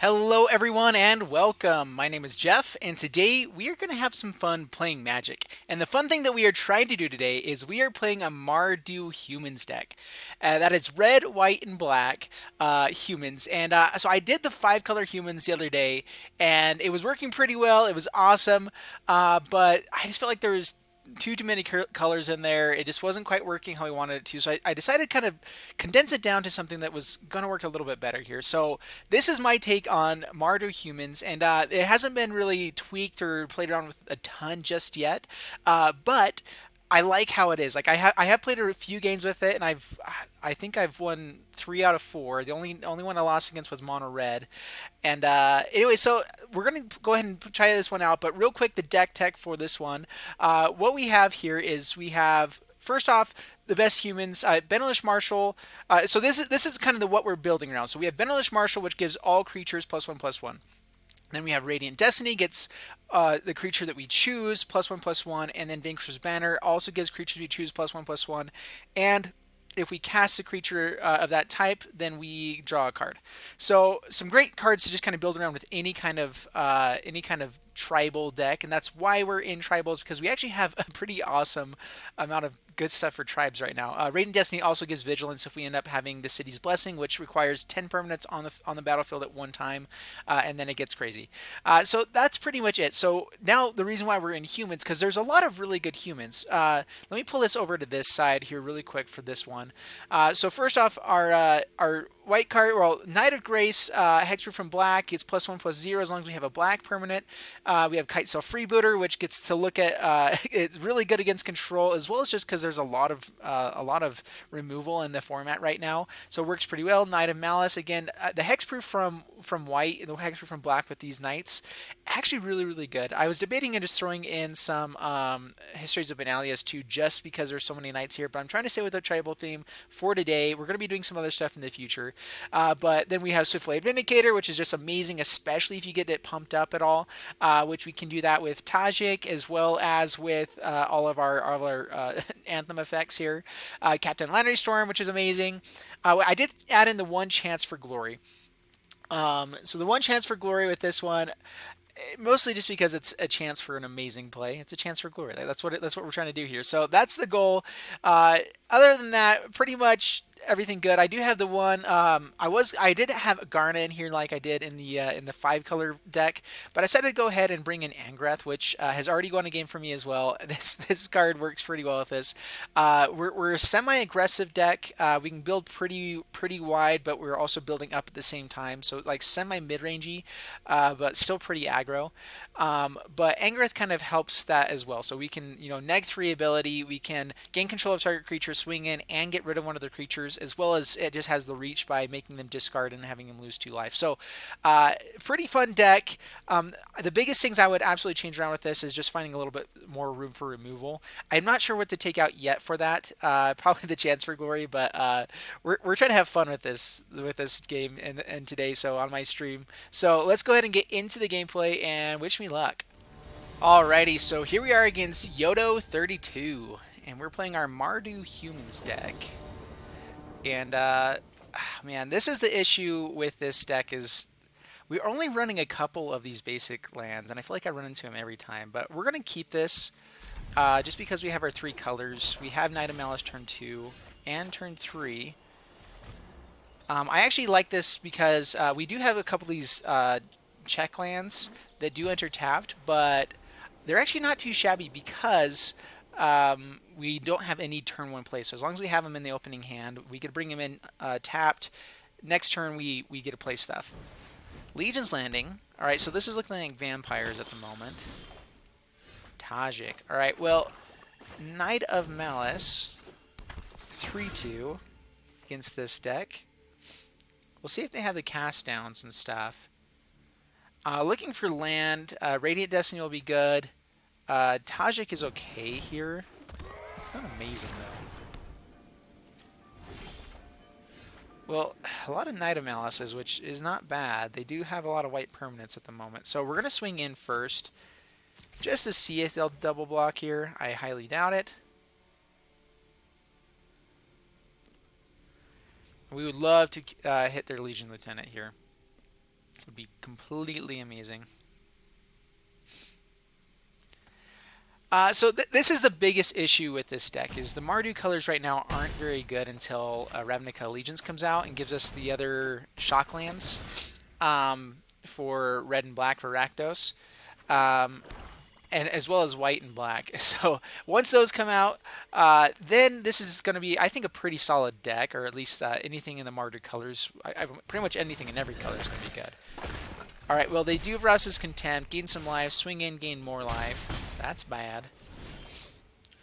Hello, everyone, and welcome. My name is Jeff, and today we are going to have some fun playing Magic. And the fun thing that we are trying to do today is we are playing a Mardu humans deck. That is red, white, and black humans. And so I did the five-color humans the other day, and it was working pretty well. It was awesome, but I just felt like there was too many colors in there. It just wasn't quite working how we wanted it to. So I decided to kind of condense it down to something that was going to work a little bit better here. So this is my take on Mardu humans, and it hasn't been really tweaked or played around with a ton just yet. But I like how it is. Like I have played a few games with it, and I think I've won 3 out of 4. The only one I lost against was Mono Red. And anyway, so we're gonna go ahead and try this one out. But real quick, the deck tech for this one. What we have here is we have first off the best humans, Benalish Marshal. So this is kind of what we're building around. So we have Benalish Marshal, which gives all creatures +1/+1. Then we have Radiant Destiny, gets the creature that we choose +1/+1, and then Vanquisher's Banner also gives creatures we choose +1/+1. And if we cast a creature of that type, then we draw a card. So some great cards to just kind of build around with any kind of tribal deck, and that's why we're in tribals, because we actually have a pretty awesome amount of good stuff for tribes right now. Radiant Destiny also gives vigilance if we end up having the City's Blessing, which requires 10 permanents on the battlefield at one time, and then it gets crazy. So that's pretty much it. So now the reason why we're in humans, because there's a lot of really good humans. Let me pull this over to this side here really quick for this one. So first off, our white card, well, Knight of Grace, hexproof from black, it's +1/+0 as long as we have a black permanent. We have Kitesail Freebooter, which gets to look at, it's really good against control, as well as just because there's a lot of removal in the format right now, so it works pretty well. Knight of Malice, again, the hexproof from white and the hexproof from black with these knights, actually really good. I was debating and just throwing in some Histories of Benalius too, just because there's so many knights here, but I'm trying to stay with the tribal theme for today. We're going to be doing some other stuff in the future. But then we have Swiftblade Vindicator, which is just amazing, especially if you get it pumped up at all, which we can do that with Tajic as well as with all of our Anthem effects here. Captain Lannery Storm, which is amazing. I did add in the one chance for glory. So the one chance for glory with this one, mostly just because it's a chance for an amazing play. It's a chance for glory. That's what we're trying to do here. So that's the goal. Other than that, pretty much everything good. I do have the one. I did have Garna in here like I did in the five-color deck, but I decided to go ahead and bring in Angrath, which has already won a game for me as well. This card works pretty well with this. We're a semi-aggressive deck. We can build pretty wide, but we're also building up at the same time. So like semi-mid-rangey, but still pretty aggro. But Angrath kind of helps that as well. So we can, neg 3 ability. We can gain control of target creature, swing in, and get rid of one of their creatures, as well as it just has the reach by making them discard and having them lose 2 life. So pretty fun deck. The biggest things I would absolutely change around with this is just finding a little bit more room for removal. I'm not sure what to take out yet for that. Probably the chance for glory, but we're trying to have fun with this game and today, so on my stream. So let's go ahead and get into the gameplay and wish me luck. Alrighty, so here we are against Yodo32, and we're playing our Mardu Humans deck. And man, this is the issue with this deck is we're only running a couple of these basic lands, and I feel like I run into them every time. But we're gonna keep this just because we have our 3 colors. We have Knight of Malice turn 2 and turn 3. I actually like this because we do have a couple of these check lands that do enter tapped, but they're actually not too shabby because we don't have any turn 1 play. So as long as we have them in the opening hand, we could bring them in tapped. Next turn, we get to play stuff. Legion's Landing. All right, so this is looking like vampires at the moment. Tajic. All right, well, Knight of Malice, 3/2 against this deck. We'll see if they have the cast downs and stuff. Looking for land. Radiant Destiny will be good. Tajic is okay here. It's not amazing, though. Well, a lot of Knight of Malices, which is not bad. They do have a lot of white permanents at the moment. So we're going to swing in first, just to see if they'll double block here. I highly doubt it. We would love to hit their Legion Lieutenant here. Would be completely amazing. So this is the biggest issue with this deck, is the Mardu colors right now aren't very good until Ravnica Allegiance comes out and gives us the other shock lands for red and black for Rakdos, and as well as white and black. So once those come out, then this is going to be, I think, a pretty solid deck, or at least anything in the Mardu colors. Pretty much anything in every color is going to be good. All right, well, they do Vras's Contempt, gain some life, swing in, gain more life. That's bad.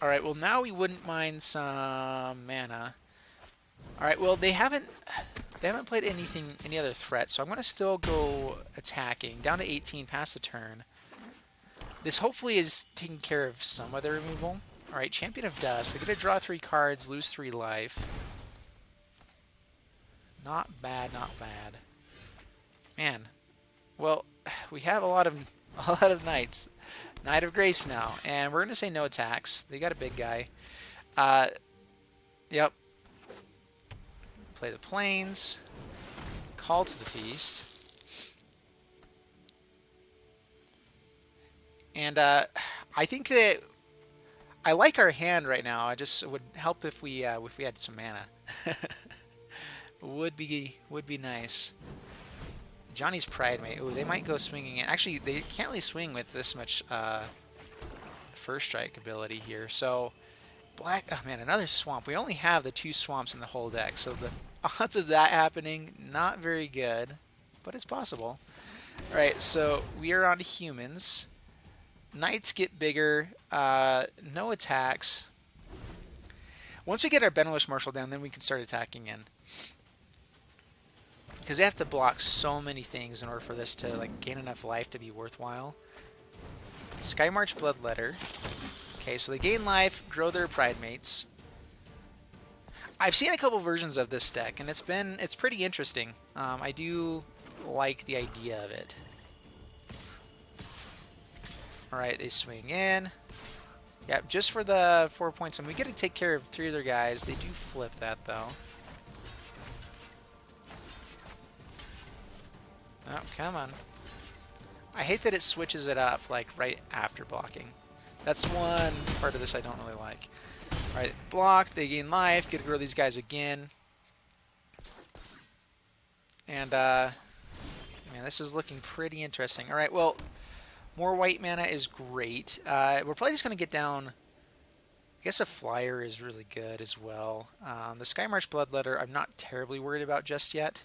All right, well, now we wouldn't mind some mana. All right, well, they haven't played any other threat, so I'm going to still go attacking. Down to 18, past the turn. This hopefully is taking care of some other removal. All right, Champion of Dust. They're going to draw 3 cards, lose 3 life. Not bad, not bad. Man. Well, we have a lot of knights. Knight of Grace now, and we're going to say no attacks. They got a big guy. Yep. Play the plains. Call to the feast. And I think that I like our hand right now. I just would help if we had some mana. would be nice. Johnny's Pride Mate. Ooh, they might go swinging in. Actually, they can't really swing with this much first strike ability here. So, black... Oh, man, another swamp. We only have the 2 swamps in the whole deck. So, the odds of that happening, not very good. But it's possible. All right, so we are on to humans. Knights get bigger. No attacks. Once we get our Benalish Marshal down, then we can start attacking in. Because they have to block so many things in order for this to gain enough life to be worthwhile. Skymarch Bloodletter. Okay, so they gain life, grow their Pride Mates. I've seen a couple versions of this deck, and it's pretty interesting. I do like the idea of it. Alright, they swing in. Yep, just for the 4 points. And we get to take care of 3 of their guys. They do flip that, though. Oh, come on. I hate that it switches it up, right after blocking. That's one part of this I don't really like. Alright, block, they gain life, get to grow these guys again. And, man, this is looking pretty interesting. Alright, well, more white mana is great. We're probably just going to get down... I guess a flyer is really good as well. The Skymarch Bloodletter I'm not terribly worried about just yet.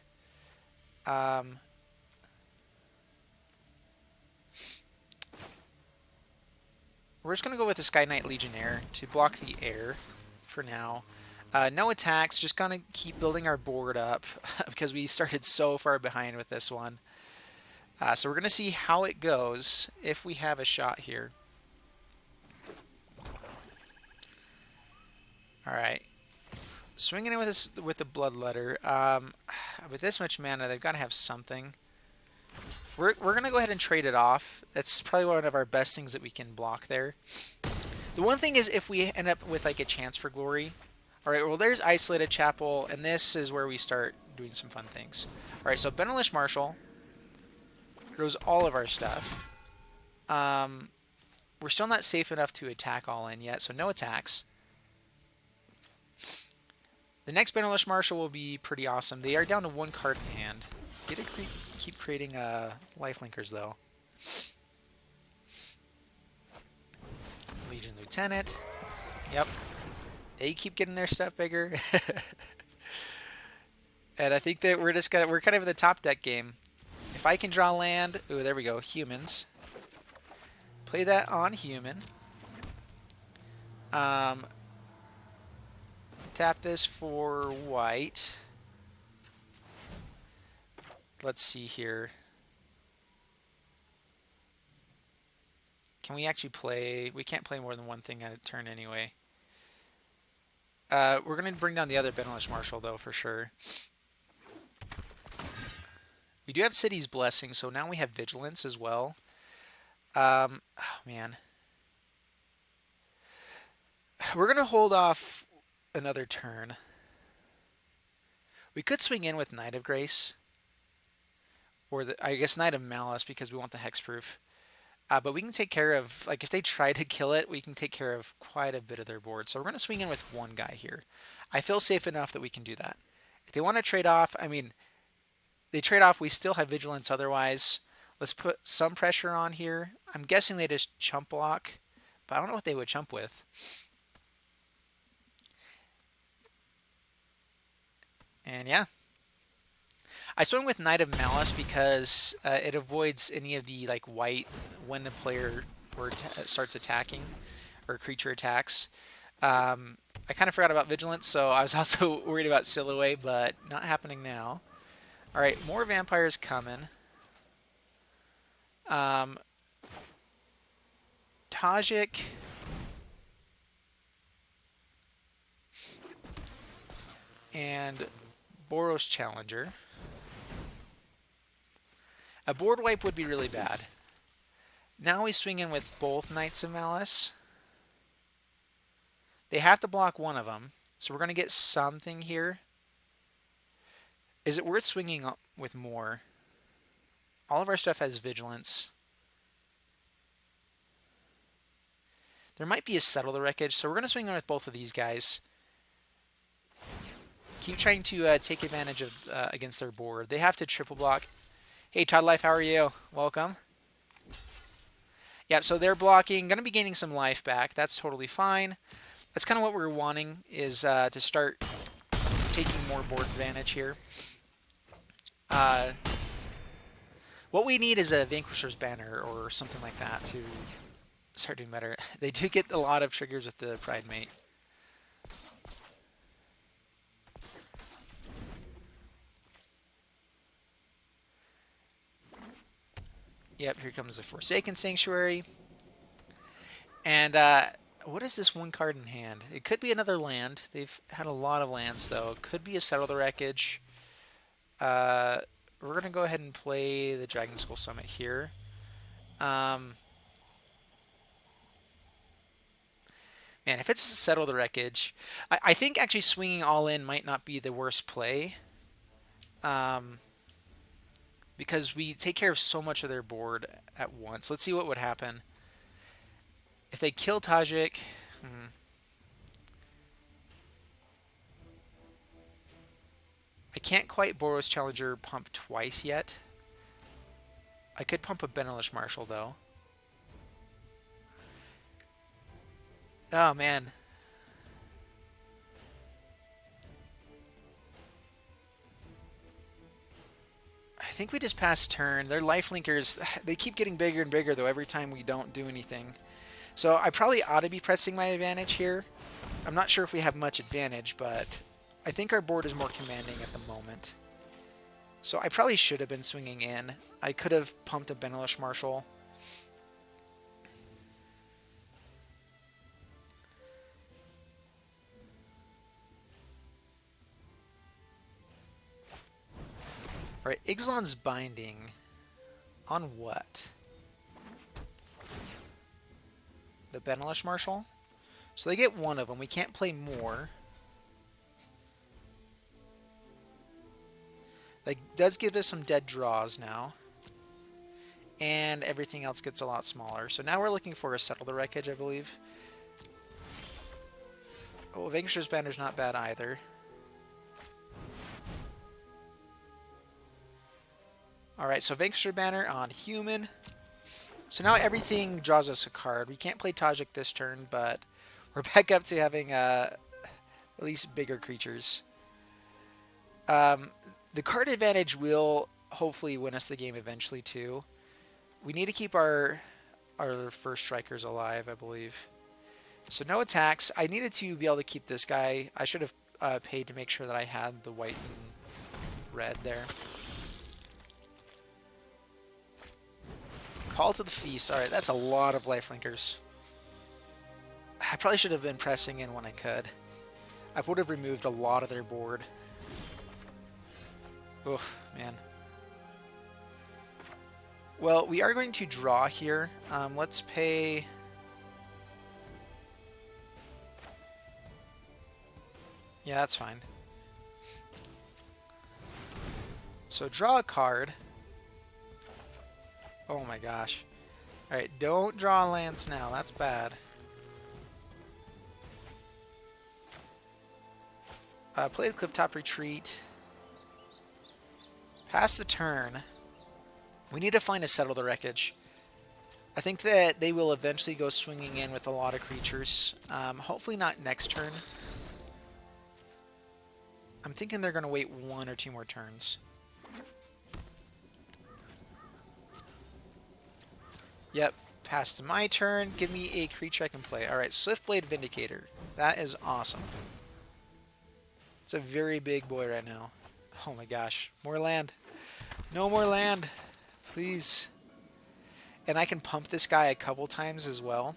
We're just going to go with the Skyknight Legionnaire to block the air for now. No attacks, just going to keep building our board up because we started so far behind with this one. So we're going to see how it goes if we have a shot here. Alright. Swinging in with the Bloodletter. With this much mana, they've got to have something. We're going to go ahead and trade it off. That's probably one of our best things that we can block there. The one thing is if we end up with a chance for glory. Alright, well there's Isolated Chapel, and this is where we start doing some fun things. Alright, so Benalish Marshal grows all of our stuff. We're still not safe enough to attack all in yet, so no attacks. The next Benalish Marshal will be pretty awesome. They are down to 1 card in hand. Get to keep creating lifelinkers, though. Legion Lieutenant. Yep. They keep getting their stuff bigger. And I think that we're kind of in the top deck game. If I can draw land... Ooh, there we go. Humans. Play that on human. Tap this for white. Let's see here. Can we actually play... We can't play more than one thing at a turn anyway. We're going to bring down the other Benalish Marshal, though, for sure. We do have City's Blessing, so now we have Vigilance as well. Oh, man. We're going to hold off another turn. We could swing in with Knight of Grace. or I guess Knight of Malice because we want the hexproof. But we can take care of, like, if they try to kill it, we can take care of quite a bit of their board. So we're going to swing in with one guy here. I feel safe enough that we can do that. If they want to trade off, I mean, they trade off, we still have vigilance otherwise. Let's put some pressure on here. I'm guessing they just chump block, but I don't know what they would chump with. And yeah. I swing with Knight of Malice because it avoids any of the like white when the player starts attacking or creature attacks. I kind of forgot about Vigilance, so I was also worried about Silhouette, but not happening now. All right, more vampires coming. Tajic. And Boros Challenger. A board wipe would be really bad. Now we swing in with both Knights of Malice. They have to block one of them, so we're going to get something here. Is it worth swinging up with more? All of our stuff has Vigilance. There might be a Settle the Wreckage, so we're going to swing in with both of these guys. Keep trying to take advantage of against their board. They have to triple block. Hey, Todd Life, how are you? Welcome. Yeah, so they're blocking. Going to be gaining some life back. That's totally fine. That's kind of what we're wanting, is to start taking more board advantage here. What we need is a Vanquisher's Banner or something like that to start doing better. They do get a lot of triggers with the Pride Mate. Yep, here comes the Forsaken Sanctuary. And what is this one card in hand? It could be another land. They've had a lot of lands, though. It could be a Settle the Wreckage. We're going to go ahead and play the Dragonskull Summit here. Man, if it's Settle the Wreckage, I think actually swinging all in might not be the worst play. Because we take care of so much of their board at once. Let's see what would happen. If they kill Tajic... I can't quite Boros Challenger pump twice yet. I could pump a Benalish Marshal, though. Oh, man. I think we just passed turn. Their lifelinkers, they keep getting bigger and bigger, though, every time we don't do anything. So I probably ought to be pressing my advantage here. I'm not sure if we have much advantage, but I think our board is more commanding at the moment. So I probably should have been swinging in. I could have pumped a Benalish Marshal. Alright, Ixalan's Binding. On what? The Benalish Marshal? So they get one of them. We can't play more. That does give us some dead draws now. And everything else gets a lot smaller. So now we're looking for a Settle the Wreckage, I believe. Oh, Vanquisher's Banner's not bad either. Alright, so Vanquisher Banner on human. So now everything draws us a card. We can't play Tajic this turn, but we're back up to having at least bigger creatures. The card advantage will hopefully win us the game eventually, too. We need to keep our first strikers alive, I believe. So no attacks. I needed to be able to keep this guy. I should have paid to make sure that I had the white and red there. Call to the Feast. Alright, that's a lot of lifelinkers. I probably should have been pressing in when I could. I would have removed a lot of their board. Oof, man. Well, we are going to draw here. Let's pay... Yeah, that's fine. So draw a card. Oh my gosh. Alright, don't draw a lance now. That's bad. Play the Clifftop Retreat. Pass the turn. We need to find a Settle the Wreckage. I think that they will eventually go swinging in with a lot of creatures. Hopefully not next turn. I'm thinking they're going to wait 1 or 2 more turns. Yep, pass to my turn. Give me a creature I can play. Alright, Swiftblade Vindicator. That is awesome. It's a very big boy right now. Oh my gosh. More land. No more land. Please. And I can pump this guy a couple times as well.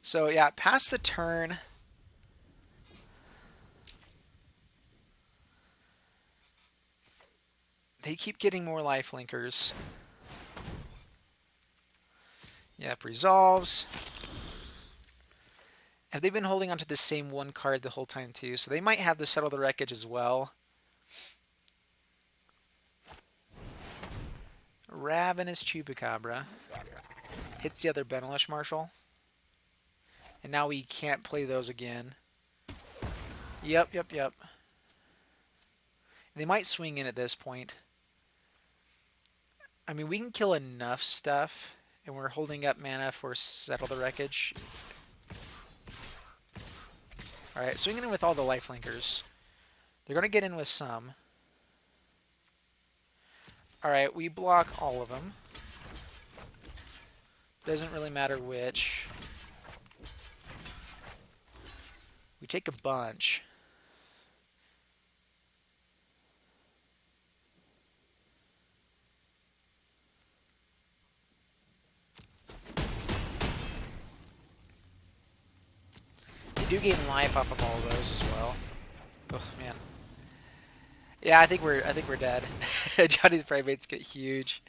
So yeah, pass the turn. They keep getting more life linkers. Yep, resolves. Have they been holding onto the same one card the whole time too? So they might have the Settle the Wreckage as well. Ravenous Chupacabra. Hits the other Benalish Marshal. And now we can't play those again. Yep. They might swing in at this point. I mean, we can kill enough stuff, and we're holding up mana for Settle the Wreckage. Alright, swinging in with all the lifelinkers. They're going to get in with some. Alright, we block all of them. Doesn't really matter which. We take a bunch. We do gain life off of all of those as well. Oh man. Yeah, I think we're dead. Johnny's primates get huge.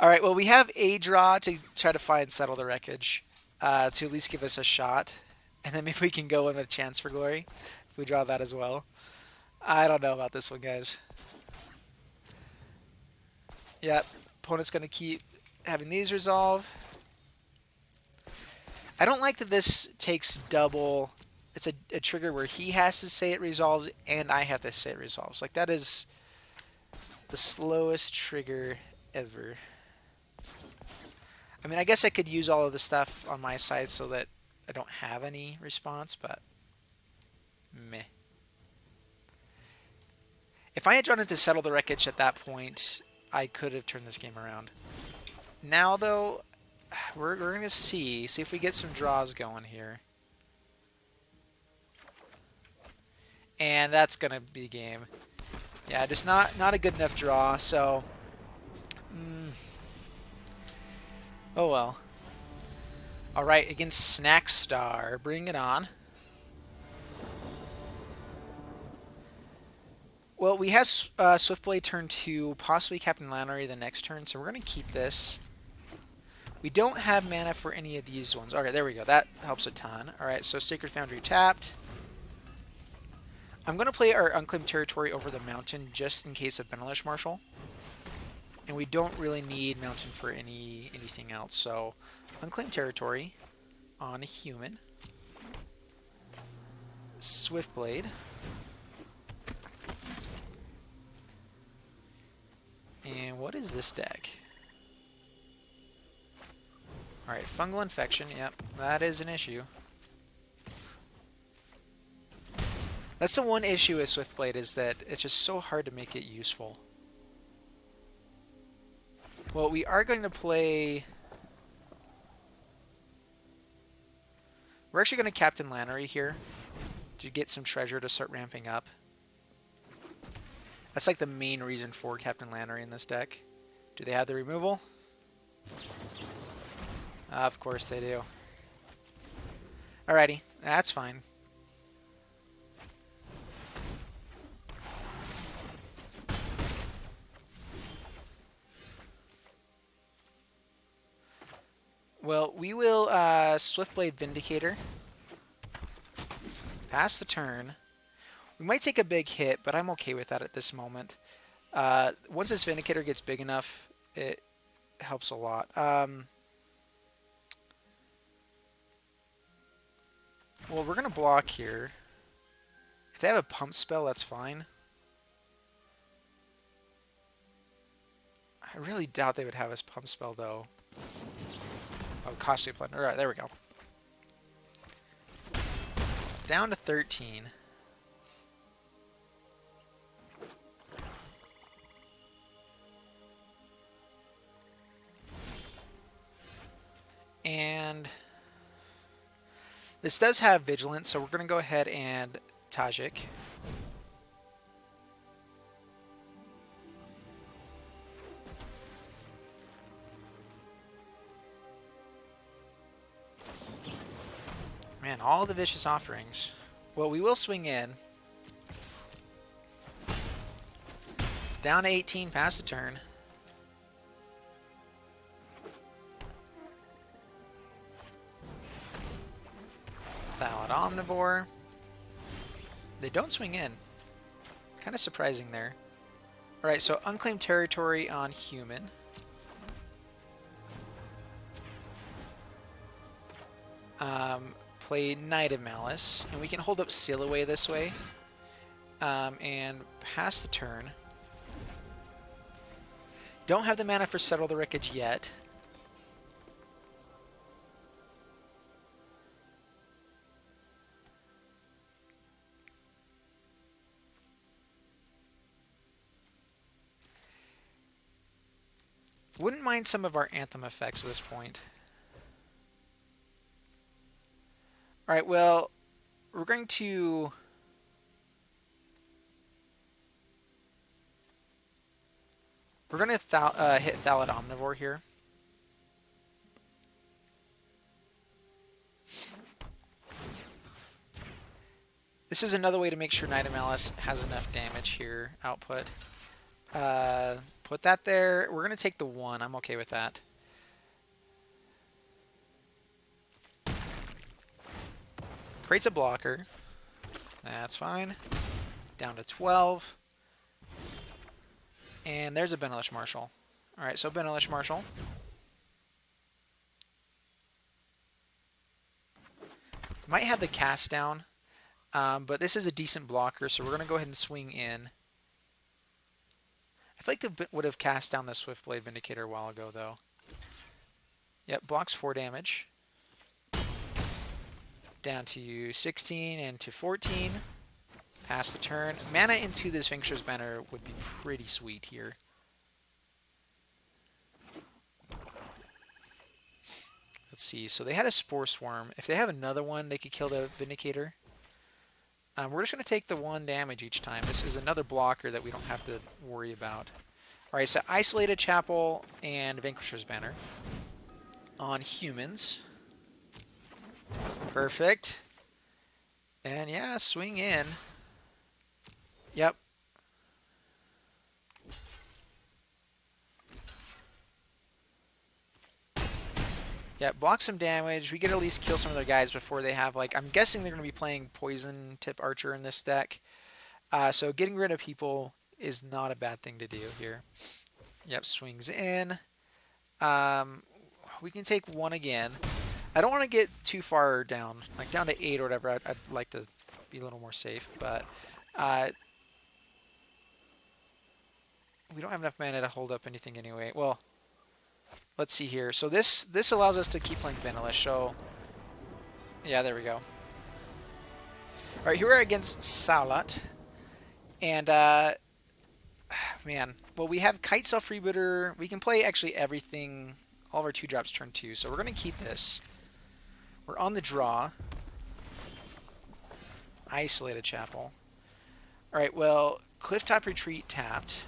Alright, well we have a draw to try to find Settle the Wreckage. To at least give us a shot. And then maybe we can go in with Chance for Glory. If we draw that as well. I don't know about this one, guys. Yep, opponent's going to keep having these resolve. I don't like that this takes double. It's a trigger where he has to say it resolves and I have to say it resolves. Like, that is the slowest trigger ever. I mean, I guess I could use all of the stuff on my side so that I don't have any response, but meh. If I had drawn it to Settle the Wreckage at that point, I could have turned this game around. Now, though, we're going to see if we get some draws going here. And that's going to be game. Yeah, just not a good enough draw, so... Oh well. Alright, against Snackstar. Bring it on. Well, we have Swiftblade turn 2, possibly Captain Lannery the next turn, so we're going to keep this. We don't have mana for any of these ones. Okay, there we go. That helps a ton. Alright, so Sacred Foundry tapped. I'm going to play our Unclaimed Territory over the Mountain just in case of Benalish Marshal. And we don't really need Mountain for anything else. So, Unclaimed Territory on a human. Swiftblade. And what is this deck? Alright, Fungal Infection. Yep, that is an issue. That's the one issue with Swiftblade, is that it's just so hard to make it useful. Well, we are going to play... We're actually going to Captain Lannery here to get some treasure to start ramping up. That's like the main reason for Captain Lannery in this deck. Do they have the removal? Of course they do. Alrighty, that's fine. Well, we will Swiftblade Vindicator. Pass the turn. We might take a big hit, but I'm okay with that at this moment. Once this Vindicator gets big enough, it helps a lot. Well, we're going to block here. If they have a pump spell, that's fine. I really doubt they would have us pump spell, though. Oh, Costly Plunder. All right, there we go. Down to 13. And this does have Vigilance, so we're going to go ahead and Tajic. Man, all the vicious offerings. Well, we will swing in. Down to 18, past the turn. Thallid Omnivore. They don't swing in. Kind of surprising there. Alright, so Unclaimed Territory on human. Play Knight of Malice. And we can hold up Silhouette this way. And pass the turn. Don't have the mana for Settle the Wreckage yet. Wouldn't mind some of our Anthem effects at this point. Alright, well, we're going to... We're going to hit Thallid Omnivore here. This is another way to make sure Knight of Malice has enough damage here, output. Put that there. We're going to take the 1. I'm okay with that. Creates a blocker. That's fine. Down to 12. And there's a Benalish Marshal. Alright, so Benalish Marshal. Might have the cast down, but this is a decent blocker, so we're going to go ahead and swing in. I feel like they would have cast down the Swiftblade Vindicator a while ago, though. Yep, blocks 4 damage. Down to 16 and to 14. Pass the turn. Mana into this Vanquisher's Banner would be pretty sweet here. Let's see. So they had a Spore Swarm. If they have another one, they could kill the Vindicator. We're just going to take the 1 damage each time. This is another blocker that we don't have to worry about. Alright, so Isolated Chapel and Vanquisher's Banner on humans. Perfect. And yeah, swing in. Yep. Yeah, block some damage. We get to at least kill some of their guys before they have, like, I'm guessing they're going to be playing Poison Tip Archer in this deck. So getting rid of people is not a bad thing to do here. Yep, swings in. We can take 1 again. I don't want to get too far down, like down to 8 or whatever. I'd like to be a little more safe, but we don't have enough mana to hold up anything anyway. Well, let's see here. So this allows us to keep playing Benalish. So yeah, there we go. All right, here we're against Salat, and man, well, we have Kitesail Freebooter. We can play actually everything, all of our 2-drops turn 2. So we're gonna keep this. We're on the draw. Isolated Chapel. All right, well, Clifftop Retreat tapped.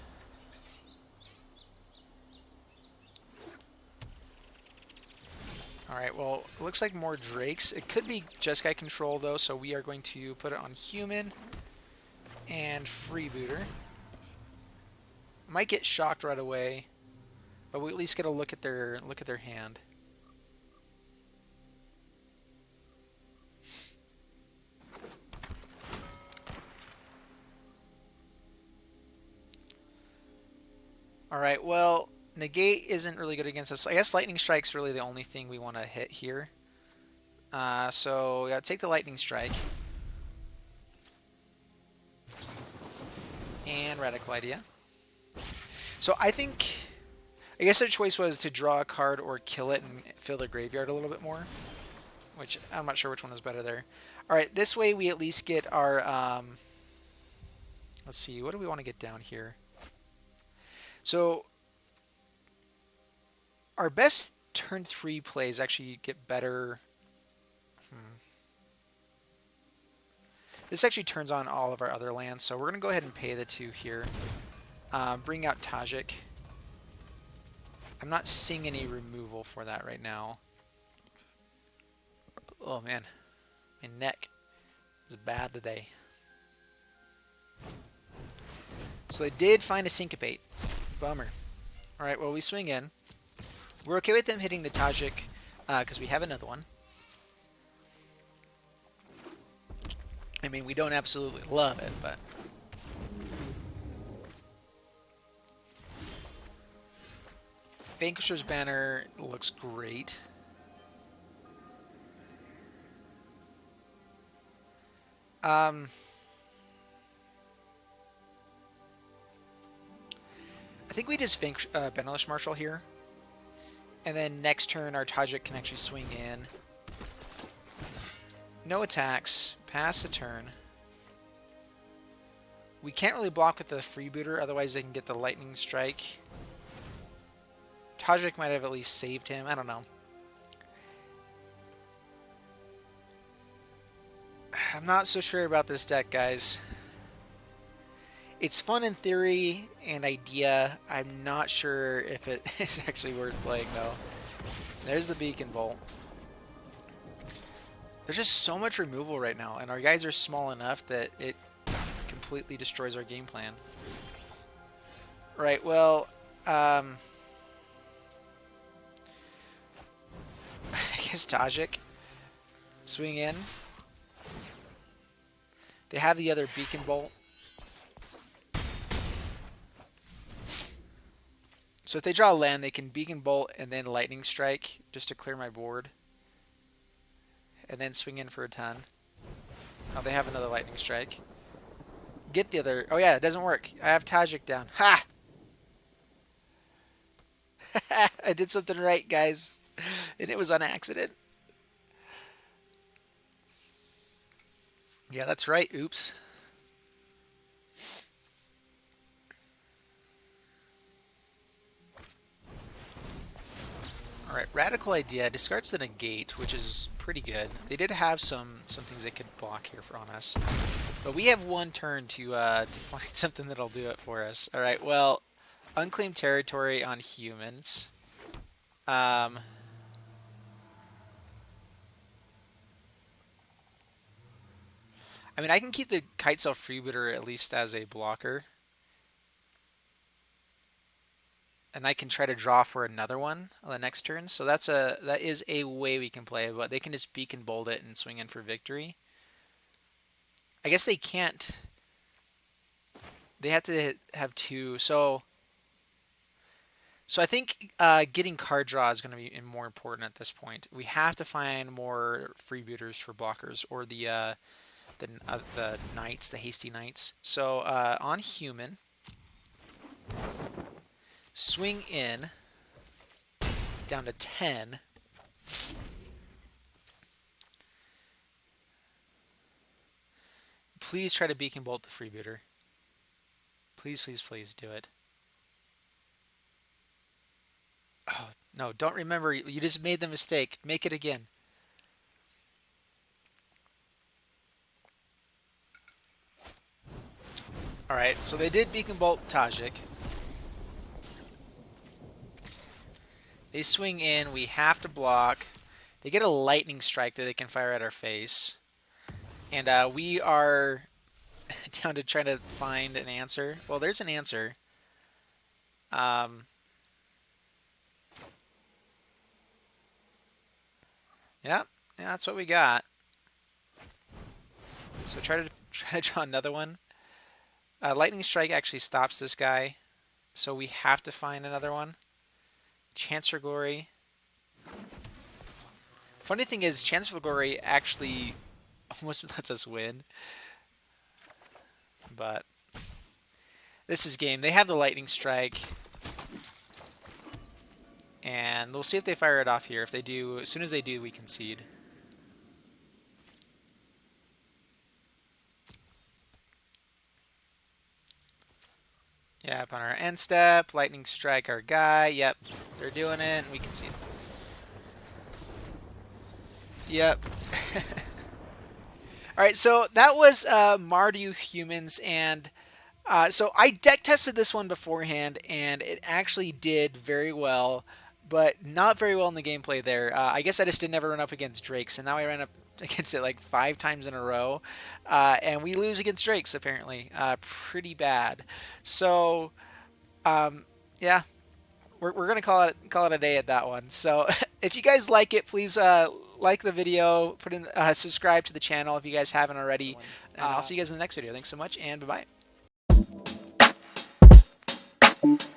All right, well, it looks like more Drakes. It could be Jeskai control, though, so we are going to put it on human and Freebooter. Might get shocked right away, but we at least get a look at their hand. Alright, well, negate isn't really good against us. I guess lightning strike's really the only thing we want to hit here. So yeah, take the lightning strike. And radical idea. So I guess their choice was to draw a card or kill it and fill their graveyard a little bit more. Which, I'm not sure which one was better there. Alright, this way we at least get our, let's see, what do we want to get down here? So, our best turn 3 plays actually get better. This actually turns on all of our other lands, so we're going to go ahead and pay the 2 here. Bring out Tajic. I'm not seeing any removal for that right now. Oh man, my neck is bad today. So they did find a Syncopate. Bummer. Alright, well we swing in. We're okay with them hitting the Tajic because we have another one. I mean, we don't absolutely love it, but... Vanquisher's banner looks great. I think we just Benalish Marshal here. And then next turn our Tajic can actually swing in. No attacks. Pass the turn. We can't really block with the Freebooter, otherwise they can get the Lightning Strike. Tajic might have at least saved him. I don't know. I'm not so sure about this deck, guys. It's fun in theory and idea. I'm not sure if it is actually worth playing, though. There's the Beacon Bolt. There's just so much removal right now, and our guys are small enough that it completely destroys our game plan. Right, well, I guess Tajic. Swing in. They have the other Beacon Bolt. So if they draw a land, they can Beacon Bolt and then Lightning Strike just to clear my board. And then swing in for a ton. Oh, they have another Lightning Strike. Get the other... Oh yeah, it doesn't work. I have Tajic down. Ha! I did something right, guys. And it was on accident. Yeah, that's right. Oops. Alright, Radical Idea discards the negate, which is pretty good. They did have some things they could block here on us. But we have one turn to find something that'll do it for us. Alright, well, Unclaimed Territory on humans. I mean, I can keep the Kitesail Freebooter at least as a blocker. And I can try to draw for another one on the next turn. So that is a way we can play, but they can just Beacon Bolt it and swing in for victory. I guess they can't. They have to have two. So I think getting card draw is going to be more important at this point. We have to find more freebooters for blockers, or the knights, the hasty knights. So on human, swing in down to 10. Please try to Beacon Bolt the freebooter. Please, please, please do it. Oh, no, don't remember. You just made the mistake. Make it again. Alright, so they did Beacon Bolt Tajic. They swing in. We have to block. They get a Lightning Strike that they can fire at our face. And we are down to trying to find an answer. Well, there's an answer. Yeah, that's what we got. So try to draw another one. Lightning Strike actually stops this guy. So we have to find another one. Chance for Glory. Funny thing is, Chance for Glory actually almost lets us win. But this is game. They have the Lightning Strike. And we'll see if they fire it off here. If they do, as soon as they do, we concede. Yep, on our end step, Lightning Strike our guy. Yep, they're doing it, and we concede. Yep. All right, so that was Mardu Humans, and so I deck tested this one beforehand, and it actually did very well, but not very well in the gameplay there. I guess I just didn't ever run up against Drakes, and now I ran up against it like 5 times in a row, and we lose against Drakes apparently, pretty bad. So, yeah, we're gonna call it a day at that one. So if you guys like it, please like the video, put in subscribe to the channel if you guys haven't already. I'll see you guys in the next video. Thanks so much, and bye bye.